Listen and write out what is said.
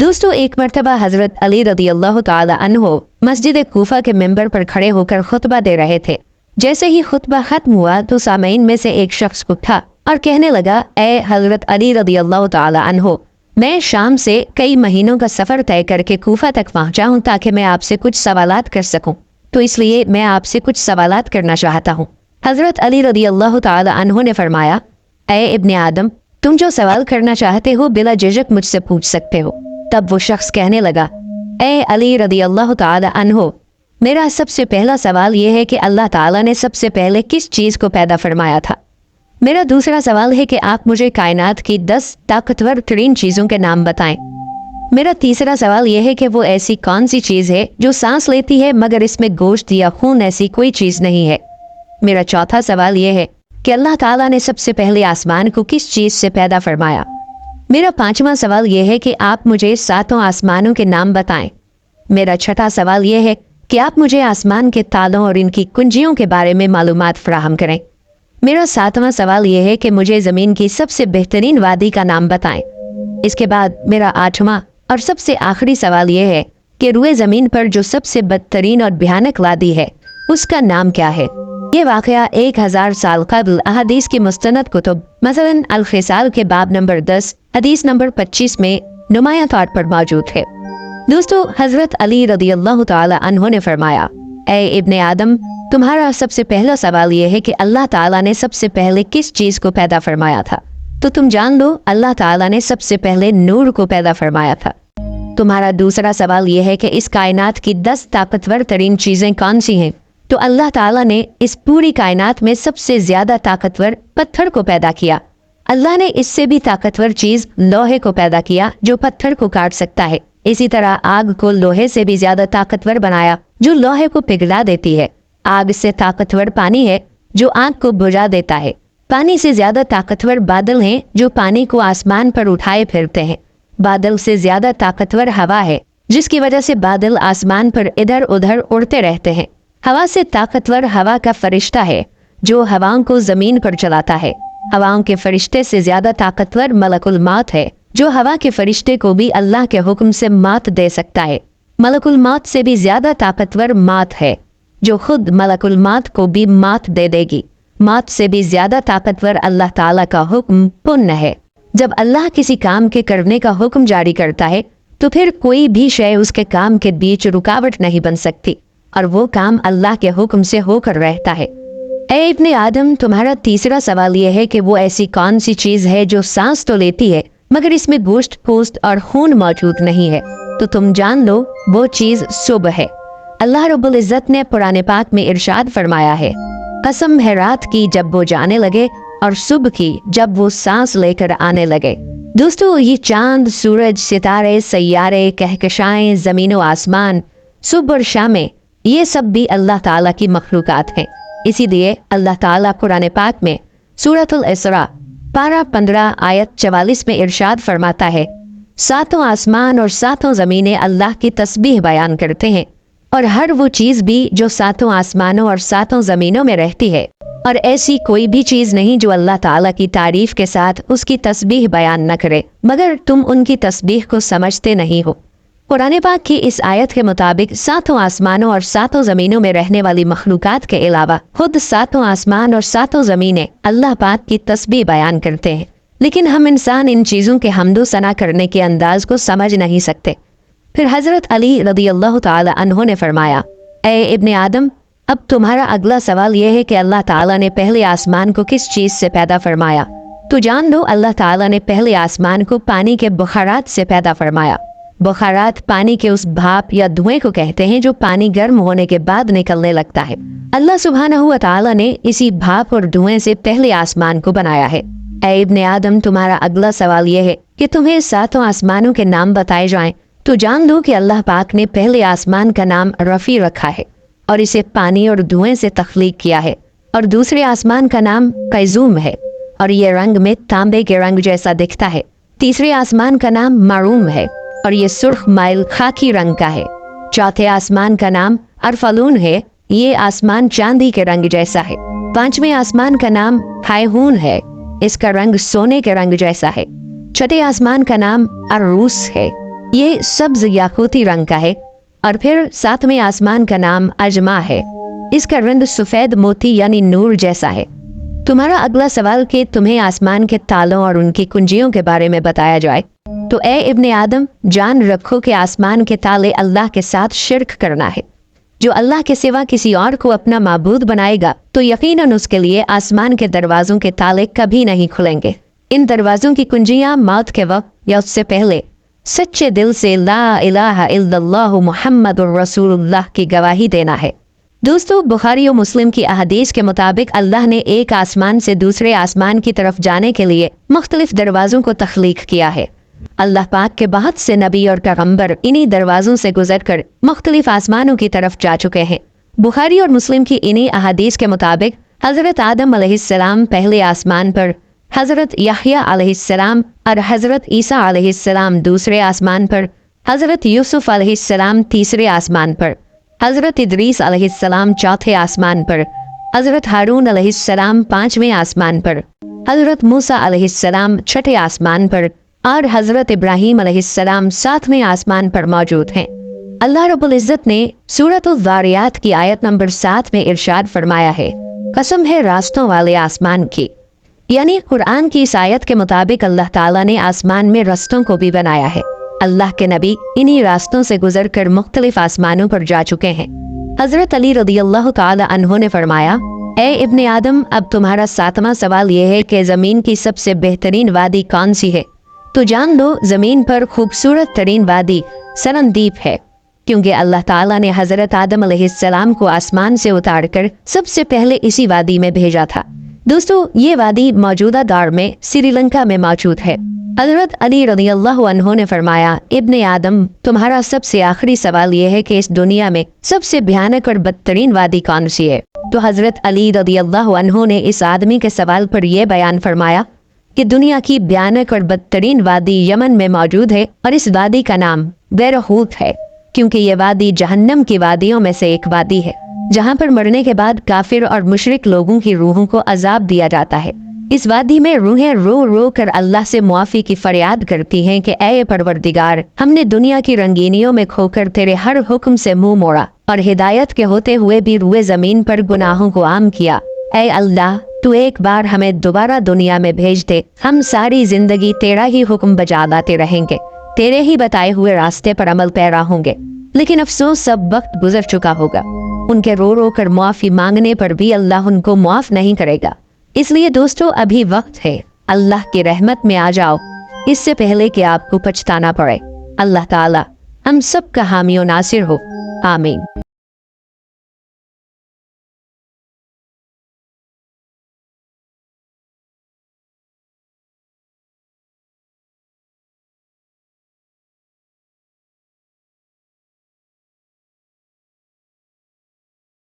दोस्तों, एक मर्तबा हजरत अली रदी अल्लाह ताला अन्हो मस्जिद कूफा के मेंबर पर खड़े होकर खुतबा दे रहे थे। जैसे ही खुतबा खत्म हुआ तो सामईन में से एक शख्स उठा और कहने लगा, ए हजरत अली रदी अल्लाह ताला अन्हो, मैं शाम से कई महीनों का सफर तय करके कूफा तक पहुंचा हूं ताकि मैं आपसे कुछ सवालात कर सकूं, तो इसलिए मैं आपसे कुछ सवालात करना चाहता हूं। हजरत अली रदी अल्लाह ताला अन्हो ने फरमाया, ए इब्ने आदम, तुम जो सवाल करना चाहते हो बिला झिझक मुझसे पूछ सकते हो। तब वो शख्स कहने लगा, ए अली रदी अल्लाह ताला अन्हो, मेरा सबसे पहला सवाल यह है कि अल्लाह ताला ने सबसे पहले किस चीज़ को पैदा फरमाया था। मेरा दूसरा सवाल है कि आप मुझे कायनात की 10 ताकतवर तरीन चीज़ों के नाम बताएं। मेरा तीसरा सवाल यह है कि वो ऐसी कौन सी चीज़ है जो सांस लेती है मगर इसमें गोश्त या खून ऐसी कोई चीज़ नहीं है। मेरा चौथा सवाल यह है कि अल्लाह ताला ने सबसे पहले आसमान को किस चीज़ से पैदा फरमाया। मेरा पांचवा सवाल यह है कि आप मुझे 7 आसमानों के नाम बताएं। मेरा छठा सवाल यह है कि आप मुझे आसमान के तालों और इनकी कुंजियों के बारे में मालूमात फराहम करें। मेरा 7वां सवाल यह है कि मुझे ज़मीन की सबसे बेहतरीन वादी का नाम बताएं। इसके बाद मेरा 8वां और सबसे आखिरी सवाल यह है कि रुए ज़मीन पर जो सबसे बदतरीन और भयानक वादी है उसका नाम क्या है। ये वाक़या 1000 साल कबल अहादीस की मुस्तनद कुतुब मसलन अल खिसाल के बाब नंबर 10 हदीस नंबर 25 में नुमाया तौर पर मौजूद है। दोस्तों, हजरत अली रदी अल्लाह ताला अन्हो ने फरमाया, ए इब्ने आदम, तुम्हारा सबसे पहला सवाल यह है कि अल्लाह ताला ने सबसे पहले किस चीज़ को पैदा फरमाया था। तो तुम जान लो, अल्लाह ताला ने सबसे पहले नूर को पैदा फरमाया था। तुम्हारा दूसरा सवाल यह है कि इस कायनात की 10 ताकतवर तरीन चीज़ें कौन सी हैं। तो अल्लाह ताला ने इस पूरी कायनात में सबसे ज़्यादा ताकतवर पत्थर को पैदा किया। अल्लाह ने इससे भी ताकतवर चीज़ लोहे को पैदा किया जो पत्थर को काट सकता है। इसी तरह आग को लोहे से भी ज़्यादा ताकतवर बनाया जो लोहे को पिघला देती है। आग से ताकतवर पानी है जो आग को बुझा देता है। पानी से ज़्यादा ताकतवर बादल हैं जो पानी को आसमान पर उठाए फिरते हैं। बादल से ज़्यादा ताकतवर हवा है जिसकी वजह से बादल आसमान पर इधर उधर उड़ते रहते हैं। हवा से ताकतवर हवा का फरिश्ता है जो हवाओं को ज़मीन पर चलाता है। हवाओं के फरिश्ते से ज़्यादा ताकतवर मलकुल मौत है जो हवा के फरिश्ते को भी अल्लाह के हुक्म से मौत दे सकता है। मलकुल मौत से भी ज़्यादा ताकतवर मौत है जो खुद मलकुल मौत को भी मौत दे देगी। मौत से भी ज़्यादा ताकतवर अल्लाह ताला का हुक्म पुण्य है। जब अल्लाह किसी काम के करने का हुक्म जारी करता है तो फिर कोई भी शय उसके काम के बीच रुकावट नहीं बन सकती और वो काम अल्लाह के हुक्म से होकर रहता है। ए इब्ने आदम, तुम्हारा तीसरा सवाल यह है कि वो ऐसी कौन सी चीज़ है जो सांस तो लेती है मगर इसमें गोश्त पोस्ट और खून मौजूद नहीं है। तो तुम जान लो, वो चीज़ सुबह है। अल्लाह रब्बुल इज़्ज़त ने कुरान पाक में इरशाद फरमाया है, कसम है रात की जब वो जाने लगे और सुबह की जब वो सांस लेकर आने लगे। दोस्तों, ये चांद, सूरज, सितारे, सैयारे, कहकशाएं, ज़मीन व आसमान, सुबह और शामें, ये सब भी अल्लाह ताला की मखलूकात हैं। इसीलिए अल्लाह ताला कुरान पाक में सूरतुल इसरा पारा 15 आयत 44 में इरशाद फरमाता है, 7 आसमान और 7 ज़मीनें अल्लाह की तस्बीह बयान करते हैं और हर वो चीज़ भी जो 7 आसमानों और 7 ज़मीनों में रहती है। और ऐसी कोई भी चीज़ नहीं जो अल्लाह ताला की तारीफ के साथ उसकी तस्बीह बयान न करे, मगर तुम उनकी तस्बीह को समझते नहीं हो। कुरान पाक की इस आयत के मुताबिक 7 आसमानों और 7 ज़मीनों में रहने वाली मखलूकात के अलावा खुद 7 आसमान और 7 ज़मीनें अल्लाह पाक की तस्बीह बयान करते हैं। लेकिन हम इंसान इन चीज़ों के हम्दो सना करने के अंदाज को समझ नहीं सकते। फिर हज़रत अली रदी अल्लाह ताला अन्हो ने फरमाया, ए इब्ने आदम, अब तुम्हारा अगला सवाल यह है कि अल्लाह ताला ने पहले आसमान को किस चीज़ से पैदा फरमाया। तो जान लो, अल्लाह ताला ने पहले आसमान को पानी के बुखारात से पैदा फरमाया। बुखारात पानी के उस भाप या धुएं को कहते हैं जो पानी गर्म होने के बाद निकलने लगता है। अल्लाह सुब्हानहू व तआला ने इसी भाप और धुएं से पहले आसमान को बनाया है। ऐ इब्ने आदम, तुम्हारा अगला सवाल यह है कि तुम्हें 7 आसमानों के नाम बताए जाएं। तो जान लो कि अल्लाह पाक ने पहले आसमान का नाम रफ़ी रखा है और इसे पानी और धुएं से तख्लीक किया है, और दूसरे आसमान का नाम कैज़ूम है और ये रंग में तांबे के रंग जैसा दिखता है। तीसरे आसमान का नाम मारूम है और ये सुर्ख माइल खाकी रंग का है। चौथे आसमान का नाम अरफलून है, ये आसमान चांदी के रंग जैसा है। पांचवें आसमान का नाम हायहून है, इसका रंग सोने के रंग जैसा है। छठे आसमान का नाम अरूस है, ये सब्ज याकूती रंग का है। और फिर सातवें आसमान का नाम अजमा है, इसका रंग सफेद मोती यानी नूर जैसा है। तुम्हारा अगला सवाल कि तुम्हें आसमान के तालों और उनकी कुंजियों के बारे में बताया जाए, तो ए इब्ने आदम, जान रखो कि आसमान के ताले अल्लाह के साथ शिर्क करना है। जो अल्लाह के सिवा किसी और को अपना माबूद बनाएगा तो यकीनन उसके लिए आसमान के दरवाजों के ताले कभी नहीं खुलेंगे। इन दरवाजों की कुंजियां मौत के वक्त या उससे पहले सच्चे दिल से ला इलाहा इल्लल्लाहु मुहम्मदुर रसूलुल्लाह की गवाही देना है। दोस्तों, बुखारी और मुस्लिम की अहादीस के मुताबिक अल्लाह ने एक आसमान से दूसरे आसमान की तरफ जाने के लिए मुख्तलिफ दरवाजों को तख्लीक किया है। अल्लाह पाक के बहुत से नबी और पैगंबर इन्हीं दरवाजों से गुजरकर मुख्तलिफ आसमानों की तरफ जा चुके हैं। बुखारी और मुस्लिम की इन्हीं अहादीस के मुताबिक हजरत आदम अलैहिस्सलाम पहले आसमान पर, हजरत याह्या अलैहिस्सलाम और हजरत ईसा अलैहिस्सलाम दूसरे आसमान पर, हजरत यूसुफ अलैहिस्सलाम तीसरे आसमान पर, हजरत इदरीस अलैहिस्सलाम चौथे आसमान पर, हजरत हारून अलैहिस्सलाम पांचवें आसमान पर, हजरत मूसा अलैहिस्सलाम छठे आसमान पर और हजरत इब्राहीम अलैहिस्सलाम सातवें आसमान पर मौजूद हैं। अल्लाह रब्बुल इज्जत ने सूरतुल ज़ारियात की आयत नंबर 7 में इरशाद फरमाया है, कसम है रास्तों वाले आसमान की। यानी कुरान की इस आयत के मुताबिक अल्लाह ताला ने आसमान में रास्तों को भी बनाया है। अल्लाह के नबी इन्हीं रास्तों से गुजरकर मुख्तलिफ आसमानों पर जा चुके हैं। हजरत अली रदियल्लाहु ताला अन्हु ने फरमाया, ए इब्ने आदम, अब तुम्हारा 7वां सवाल यह है कि जमीन की सबसे बेहतरीन वादी कौन सी है। तो जान लो, जमीन पर खूबसूरत तरीन वादी सरनदीप है, क्योंकि अल्लाह ताला ने हजरत आदम अलैहिस्सलाम को आसमान से उतारकर सबसे पहले इसी वादी में भेजा था। दोस्तों, ये वादी मौजूदा दौर में श्रीलंका में मौजूद है। हजरत अली रज़ियल्लाहु अन्हु ने फरमाया, इब्ने आदम, तुम्हारा सबसे आखिरी सवाल यह है कि इस दुनिया में सबसे भयानक और बदतरीन वादी कौन सी है। तो हजरत अली रज़ियल्लाहु अन्हु ने इस आदमी के सवाल पर यह बयान फरमाया कि दुनिया की भयानक और बदतरीन वादी यमन में मौजूद है और इस वादी का नाम बेरहूत है, क्योंकि ये वादी जहन्नम की वादियों में से एक वादी है, जहाँ पर मरने के बाद काफिर और मुशरिक लोगों की रूहों को अजाब दिया जाता है। इस वादी में रूहें रो रो कर अल्लाह से मुआफ़ी की फरियाद करती हैं कि ऐ परवरदिगार, हमने दुनिया की रंगीनियों में खोकर तेरे हर हुक्म से मुंह मोड़ा और हिदायत के होते हुए भी रुए जमीन पर गुनाहों को आम किया। ऐ अल्लाह, तू एक बार हमें दोबारा दुनिया में भेज दे, हम सारी जिंदगी तेरा ही हुक्म बजा लाते रहेंगे, तेरे ही बताए हुए रास्ते पर अमल पैरा होंगे। लेकिन अफसोस, सब वक्त गुजर चुका होगा। उनके रो रो कर मुआफ़ी मांगने पर भी अल्लाह उनको मुआफ़ नहीं करेगा। इसलिए दोस्तों, अभी वक्त है, अल्लाह की रहमत में आ जाओ, इससे पहले कि आपको पछताना पड़े। अल्लाह ताला हम सब का हामी और नासिर हो। आमीन।